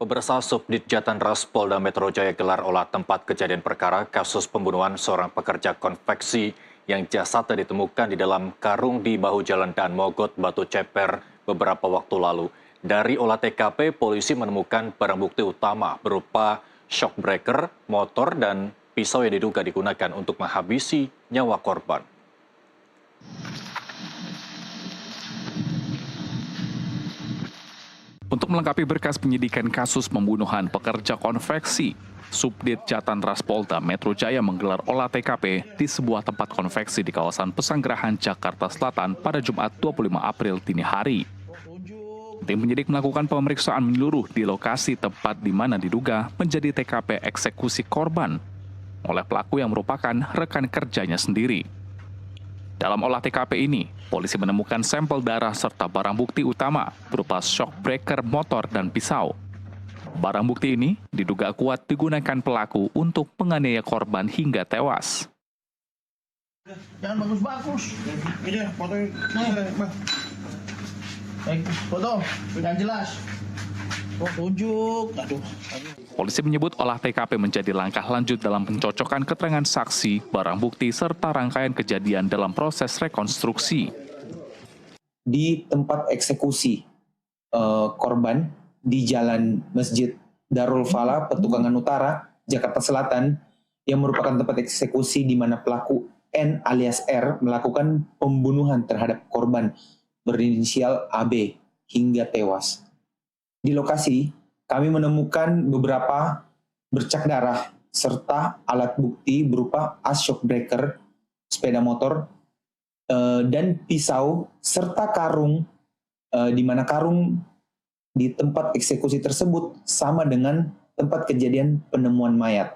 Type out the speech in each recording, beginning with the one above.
Pemirsa Subdit Jatantras Polda Metro Jaya gelar olah tempat kejadian perkara kasus pembunuhan seorang pekerja konveksi yang jasadnya ditemukan di dalam karung di bahu jalan Dan Mogot, Batu Ceper beberapa waktu lalu. Dari olah TKP, polisi menemukan barang bukti utama berupa shock breaker, motor, dan pisau yang diduga digunakan untuk menghabisi nyawa korban. Untuk melengkapi berkas penyidikan kasus pembunuhan pekerja konveksi, Subdit Jatantras Polda Metro Jaya menggelar olah TKP di sebuah tempat konveksi di kawasan Pesanggerahan, Jakarta Selatan pada Jumat 25 April dini hari. Tim penyidik melakukan pemeriksaan menyeluruh di lokasi tempat di mana diduga menjadi TKP eksekusi korban oleh pelaku yang merupakan rekan kerjanya sendiri. Dalam olah TKP ini, polisi menemukan sampel darah serta barang bukti utama berupa shock breaker motor dan pisau. Barang bukti ini diduga kuat digunakan pelaku untuk menganiaya korban hingga tewas. Jangan bagus-bagus. Ini foto. Foto, yang jelas. Oh, tunjuk. Aduh. Polisi menyebut olah TKP menjadi langkah lanjut dalam pencocokan keterangan saksi, barang bukti, serta rangkaian kejadian dalam proses rekonstruksi. Di tempat eksekusi korban di Jalan Masjid Darul Falah, Petukangan Utara, Jakarta Selatan, yang merupakan tempat eksekusi di mana pelaku N alias R melakukan pembunuhan terhadap korban berinisial AB hingga tewas. Di lokasi, kami menemukan beberapa bercak darah serta alat bukti berupa as shock breaker, sepeda motor, dan pisau, serta karung, di mana karung di tempat eksekusi tersebut sama dengan tempat kejadian penemuan mayat.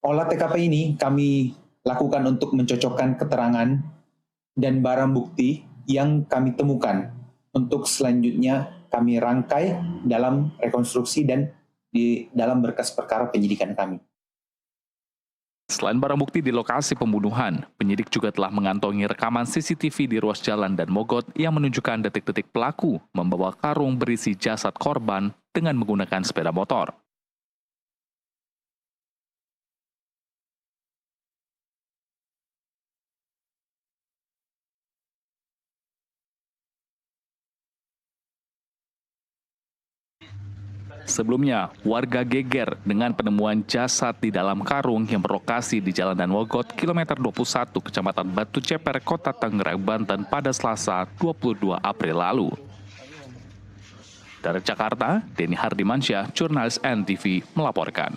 Olah TKP ini kami lakukan untuk mencocokkan keterangan dan barang bukti yang kami temukan untuk selanjutnya kami rangkai dalam rekonstruksi dan di dalam berkas perkara penyidikan kami. Selain barang bukti di lokasi pembunuhan, penyidik juga telah mengantongi rekaman CCTV di ruas jalan Dan Mogot yang menunjukkan detik-detik pelaku membawa karung berisi jasad korban dengan menggunakan sepeda motor. Sebelumnya, warga geger dengan penemuan jasad di dalam karung yang berlokasi di Jalan Dan Mogot, kilometer 21, Kecamatan Batu Ceper, Kota Tangerang, Banten pada Selasa 22 April lalu. Dari Jakarta, Denny Hardimansyah, jurnalis NTV, melaporkan.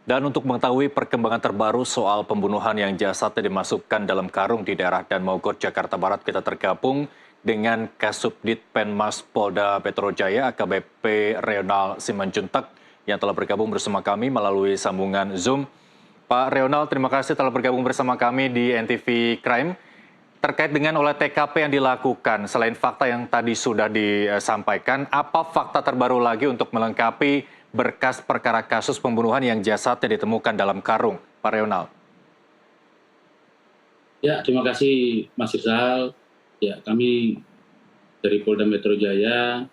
Dan untuk mengetahui perkembangan terbaru soal pembunuhan yang jasadnya dimasukkan dalam karung di daerah Dan Mogot, Jakarta Barat, kita tergabung dengan Kasubdit Penmas Polda Metro Jaya AKBP Reonal Simanjuntak yang telah bergabung bersama kami melalui sambungan Zoom. Pak Reonal, terima kasih telah bergabung bersama kami di NTV Crime. Terkait dengan olah TKP yang dilakukan, selain fakta yang tadi sudah disampaikan, apa fakta terbaru lagi untuk melengkapi berkas perkara kasus pembunuhan yang jasadnya ditemukan dalam karung, Pak Reonal? Ya, terima kasih Mas Irsal. Ya, kami dari Polda Metro Jaya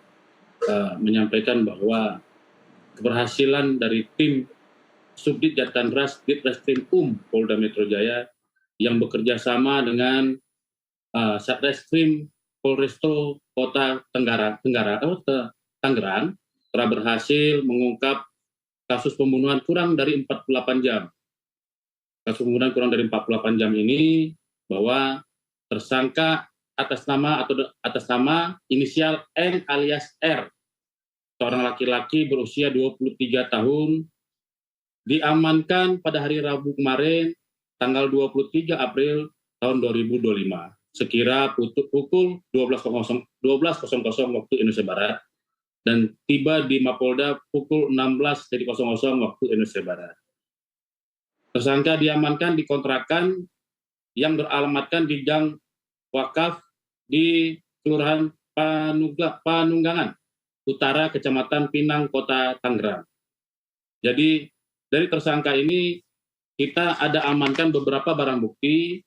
menyampaikan bahwa keberhasilan dari tim Subdit Jatantras Ditreskrim Polda Metro Jaya yang bekerja sama dengan Satreskrim Polresto Kota Tangerang telah berhasil mengungkap kasus pembunuhan kurang dari 48 jam. Kasus pembunuhan kurang dari 48 jam ini bahwa tersangka atas nama inisial N alias R, seorang laki-laki berusia 23 tahun, diamankan pada hari Rabu kemarin, tanggal 23 April tahun 2025, sekira pukul 12.00 waktu Indonesia Barat, dan tiba di Mapolda pukul 16.00 waktu Indonesia Barat. Tersangka diamankan di kontrakan yang beralamatkan di Gang Wakaf di Kelurahan Panunggangan Utara, Kecamatan Pinang, Kota Tangerang. Jadi dari tersangka ini kita ada amankan beberapa barang bukti,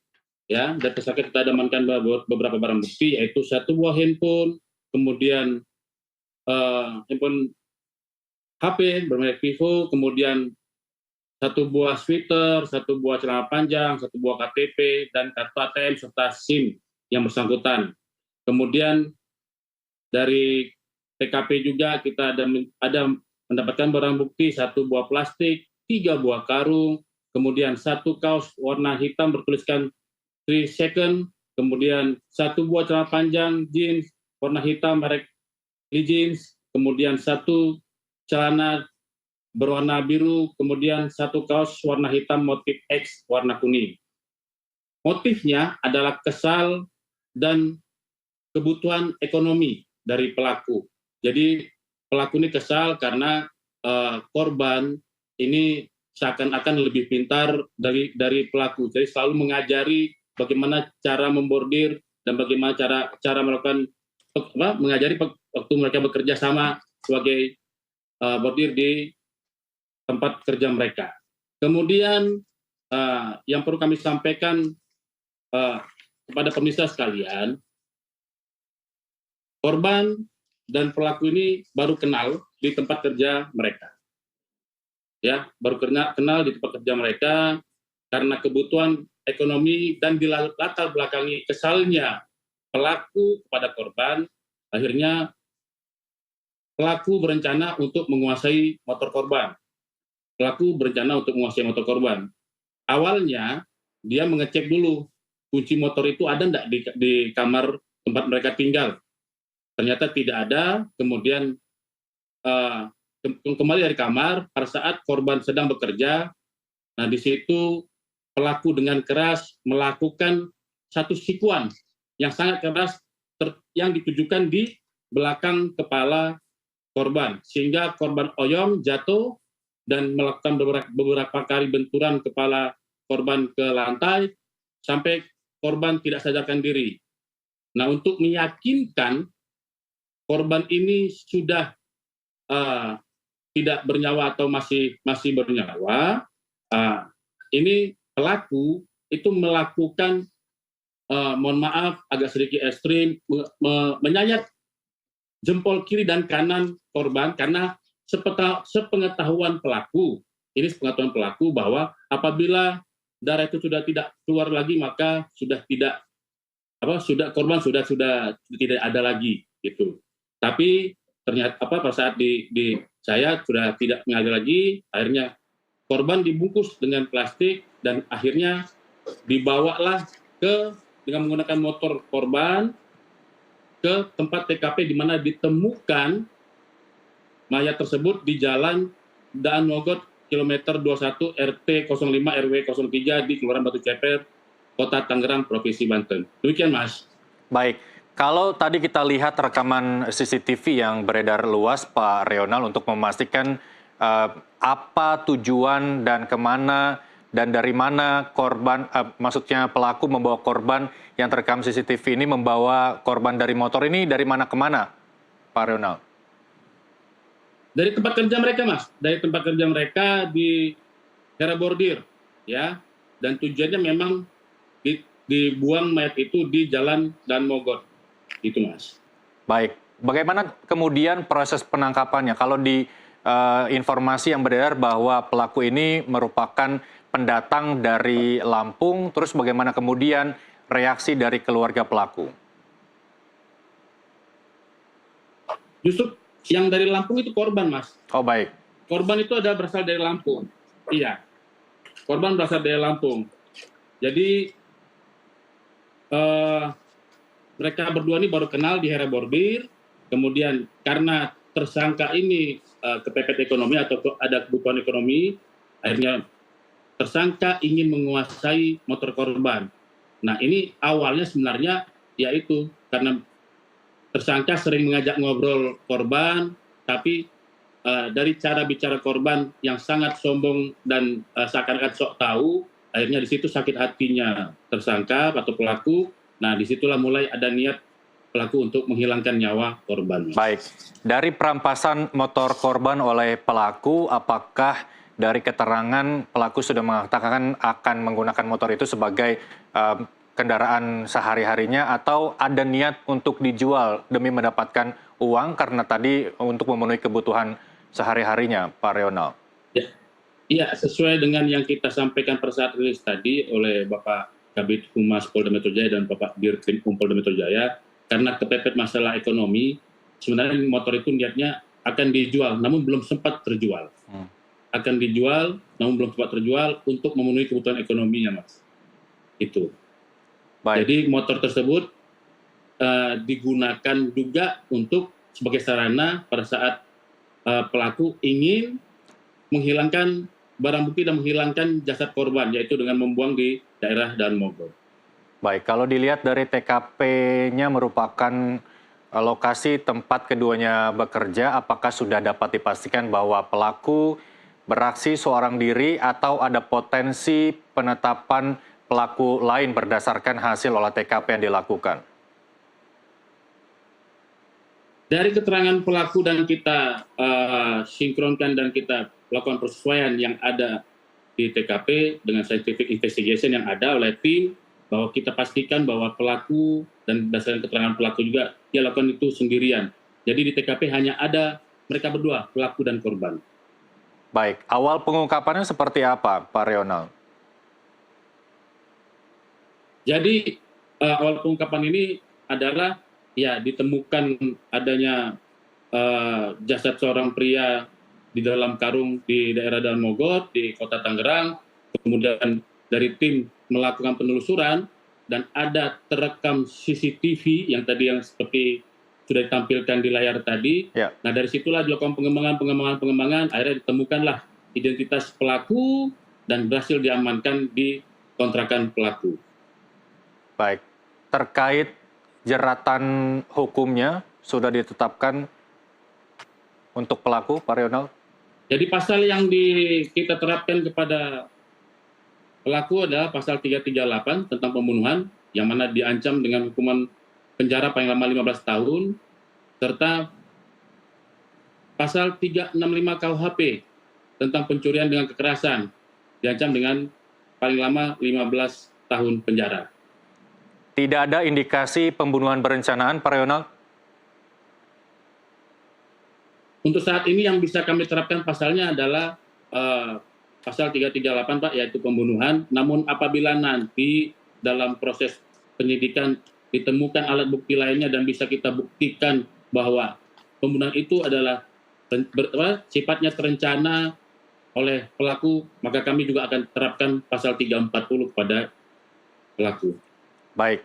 ya. Dari tersangka kita ada amankan beberapa barang bukti, yaitu satu buah handphone, kemudian handphone HP bermerek Vivo, kemudian 1 buah sweater, 1 buah celana panjang, 1 buah KTP, dan kartu ATM serta SIM yang bersangkutan. Kemudian dari TKP juga kita ada mendapatkan barang bukti 1 buah plastik, 3 buah karung, kemudian 1 kaos warna hitam bertuliskan 3 second, kemudian 1 buah celana panjang jeans warna hitam merek Lee Jeans, kemudian 1 celana berwarna biru, kemudian 1 kaos warna hitam motif X warna kuning. Motifnya adalah kesal dan kebutuhan ekonomi dari pelaku. Jadi pelaku ini kesal karena korban ini seakan-akan lebih pintar dari pelaku. Jadi selalu mengajari bagaimana cara membordir dan bagaimana cara melakukan mengajari waktu mereka bekerja sama sebagai bordir di tempat kerja mereka. Kemudian yang perlu kami sampaikan kepada pemirsa sekalian, korban dan pelaku ini baru kenal di tempat kerja mereka. Ya, baru kenal di tempat kerja mereka karena kebutuhan ekonomi dan dilatar belakangi kesalnya pelaku kepada korban, akhirnya pelaku berencana untuk menguasai motor korban. Awalnya dia mengecek dulu kunci motor itu ada enggak di kamar tempat mereka tinggal. Ternyata tidak ada, kemudian kembali dari kamar pada saat korban sedang bekerja. Nah, di situ pelaku dengan keras melakukan satu sikuan yang sangat keras yang ditujukan di belakang kepala korban, sehingga korban oyong jatuh dan melakukan beberapa kali benturan kepala korban ke lantai sampai korban tidak sadarkan diri. Nah, untuk meyakinkan korban ini sudah tidak bernyawa atau masih bernyawa, ini pelaku itu melakukan mohon maaf agak sedikit ekstrim, menyayat jempol kiri dan kanan korban karena sepengetahuan pelaku bahwa apabila darah itu sudah tidak keluar lagi maka korban sudah tidak ada lagi gitu. Tapi ternyata pada saat saya sudah tidak mengalir lagi, akhirnya korban dibungkus dengan plastik dan akhirnya dibawalah dengan menggunakan motor korban ke tempat TKP di mana ditemukan mayat tersebut di Jalan Daan Mogot kilometer 21 RT 05 RW 03 di Kelurahan Batu Ceper, Kota Tangerang, Provinsi Banten. Demikian, Mas. Baik, kalau tadi kita lihat rekaman CCTV yang beredar luas, Pak Reonal, untuk memastikan apa tujuan dan kemana dan dari mana korban, maksudnya pelaku membawa korban yang terekam CCTV ini membawa korban dari motor ini dari mana ke mana, Pak Reonal? Dari tempat kerja mereka, Mas. Dari tempat kerja mereka di Hera Bordir, ya. Dan tujuannya memang dibuang mayat itu di Jalan Dan Mogot. Itu, Mas. Baik. Bagaimana kemudian proses penangkapannya? Kalau di informasi yang beredar bahwa pelaku ini merupakan pendatang dari Lampung, terus bagaimana kemudian reaksi dari keluarga pelaku? Justru yang dari Lampung itu korban, Mas. Oh, baik. Korban itu ada berasal dari Lampung. Iya. Korban berasal dari Lampung. Jadi mereka berdua ini baru kenal di Hera Bordir. Kemudian karena tersangka ini kepepet ekonomi atau ada kebutuhan ekonomi, akhirnya tersangka ingin menguasai motor korban. Nah, ini awalnya sebenarnya yaitu karena tersangka sering mengajak ngobrol korban, tapi dari cara bicara korban yang sangat sombong dan seakan-akan sok tahu, akhirnya di situ sakit hatinya tersangka atau pelaku. Nah, disitulah mulai ada niat pelaku untuk menghilangkan nyawa korban. Baik, dari perampasan motor korban oleh pelaku, apakah dari keterangan pelaku sudah mengatakan akan menggunakan motor itu sebagai kendaraan sehari-harinya atau ada niat untuk dijual demi mendapatkan uang karena tadi untuk memenuhi kebutuhan sehari-harinya, Pak Reonald? Ya, iya, sesuai dengan yang kita sampaikan pada saat rilis tadi oleh Bapak Kabid Humas Polda Metro Jaya dan Bapak Dirkrim Polda Metro Jaya, karena kepepet masalah ekonomi, sebenarnya motor itu niatnya akan dijual, namun belum sempat terjual. Akan dijual, namun belum sempat terjual untuk memenuhi kebutuhan ekonominya, Mas. Itu. Baik. Jadi motor tersebut digunakan juga untuk sebagai sarana pada saat pelaku ingin menghilangkan barang bukti dan menghilangkan jasad korban, yaitu dengan membuang di daerah Daan Mogot. Baik, kalau dilihat dari TKP-nya merupakan lokasi tempat keduanya bekerja, apakah sudah dapat dipastikan bahwa pelaku beraksi seorang diri atau ada potensi penetapan pelaku lain berdasarkan hasil olah TKP yang dilakukan? Dari keterangan pelaku dan kita sinkronkan dan kita lakukan persesuaian yang ada di TKP dengan scientific investigation yang ada oleh tim, bahwa kita pastikan bahwa pelaku dan berdasarkan keterangan pelaku juga dia lakukan itu sendirian. Jadi di TKP hanya ada mereka berdua, pelaku dan korban. Baik, awal pengungkapannya seperti apa, Pak Reonald? Jadi awal pengungkapan ini adalah ya ditemukan adanya jasad seorang pria di dalam karung di daerah Daan Mogot di Kota Tangerang. Kemudian dari tim melakukan penelusuran dan ada terekam CCTV yang tadi yang seperti sudah ditampilkan di layar tadi. Ya. Nah dari situlah dilakukan pengembangan, akhirnya ditemukanlah identitas pelaku dan berhasil diamankan di kontrakan pelaku. Baik, terkait jeratan hukumnya sudah ditetapkan untuk pelaku, Pak Reonald? Jadi pasal yang kita terapkan kepada pelaku adalah pasal 338 tentang pembunuhan, yang mana diancam dengan hukuman penjara paling lama 15 tahun, serta pasal 365 KUHP tentang pencurian dengan kekerasan, diancam dengan paling lama 15 tahun penjara. Tidak ada indikasi pembunuhan berencanaan, Pak Reonald? Untuk saat ini yang bisa kami terapkan pasalnya adalah pasal 338, Pak, yaitu pembunuhan. Namun apabila nanti dalam proses penyidikan ditemukan alat bukti lainnya dan bisa kita buktikan bahwa pembunuhan itu adalah sifatnya terencana oleh pelaku, maka kami juga akan terapkan pasal 340 kepada pelaku. Baik,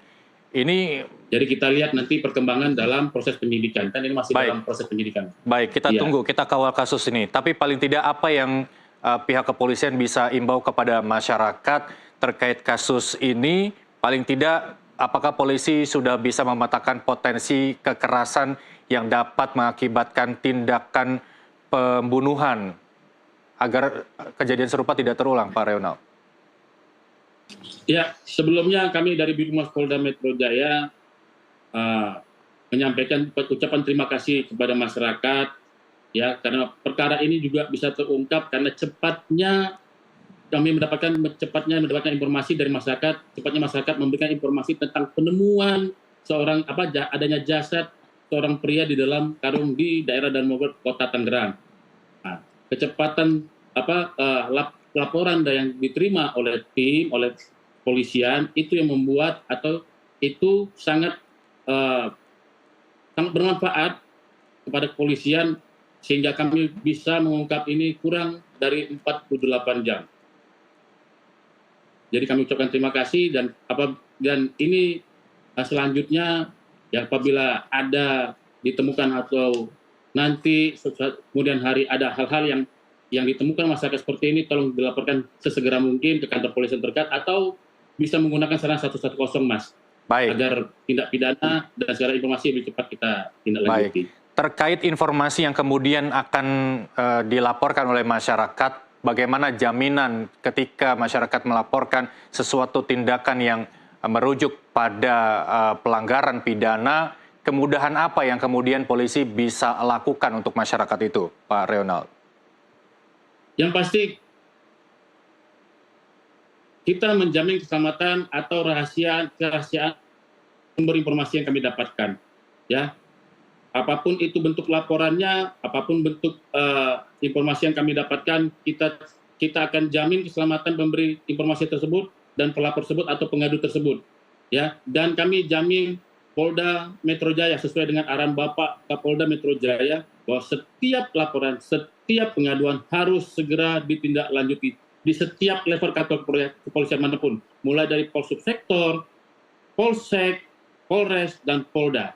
ini... Jadi kita lihat nanti perkembangan dalam proses penyidikan. Kan ini masih dalam proses penyidikan. Baik, kita tunggu, kita kawal kasus ini. Tapi paling tidak apa yang pihak kepolisian bisa imbau kepada masyarakat terkait kasus ini? Paling tidak, apakah polisi sudah bisa memetakan potensi kekerasan yang dapat mengakibatkan tindakan pembunuhan agar kejadian serupa tidak terulang, Pak Reonald? Ya, sebelumnya kami dari Birmas Polda Metro Jaya menyampaikan ucapan terima kasih kepada masyarakat, ya, karena perkara ini juga bisa terungkap karena cepatnya kami mendapatkan informasi dari masyarakat, cepatnya masyarakat memberikan informasi tentang penemuan adanya jasad seorang pria di dalam karung di daerah Daan Mogot, Kota Tangerang. Nah, kecepatan laporan yang diterima oleh tim, oleh polisian itu yang membuat atau itu sangat bermanfaat kepada kepolisian sehingga kami bisa mengungkap ini kurang dari 48 jam. Jadi kami ucapkan terima kasih dan ini selanjutnya ya apabila ada ditemukan atau nanti kemudian hari ada hal-hal yang ditemukan masyarakat seperti ini, tolong dilaporkan sesegera mungkin ke kantor polisi terdekat atau bisa menggunakan sarana 110, Mas. Baik. Agar tindak pidana dan segala informasi lebih cepat kita tindak lanjuti. Terkait informasi yang kemudian akan dilaporkan oleh masyarakat, bagaimana jaminan ketika masyarakat melaporkan sesuatu tindakan yang merujuk pada pelanggaran pidana, kemudahan apa yang kemudian polisi bisa lakukan untuk masyarakat itu, Pak Reonald? Yang pasti kita menjamin keselamatan atau kerahasiaan sumber informasi yang kami dapatkan, ya. apapun itu bentuk laporannya, apapun bentuk informasi yang kami dapatkan, kita akan jamin keselamatan pemberi informasi tersebut dan pelapor tersebut atau pengadu tersebut. Ya, dan kami jamin Polda Metro Jaya sesuai dengan arahan Bapak Kapolda Metro Jaya bahwa setiap laporan, setiap pengaduan harus segera ditindaklanjuti di setiap level kantor kepolisian manapun, mulai dari Polsubsektor, Polsek, Polres, dan Polda.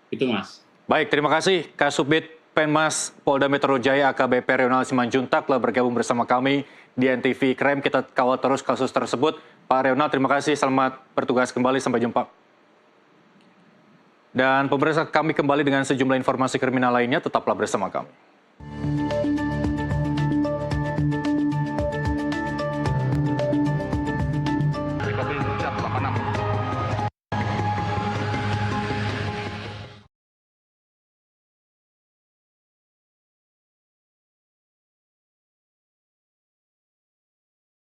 Itu, Mas. Baik, terima kasih Kasubdit Penmas Polda Metro Jaya AKBP Reonal Simanjuntak telah bergabung bersama kami di NTV Crime. Kita kawal terus kasus tersebut. Pak Reonal, terima kasih. Selamat bertugas kembali. Sampai jumpa. Dan pemirsa, kami kembali dengan sejumlah informasi kriminal lainnya. Tetaplah bersama kami.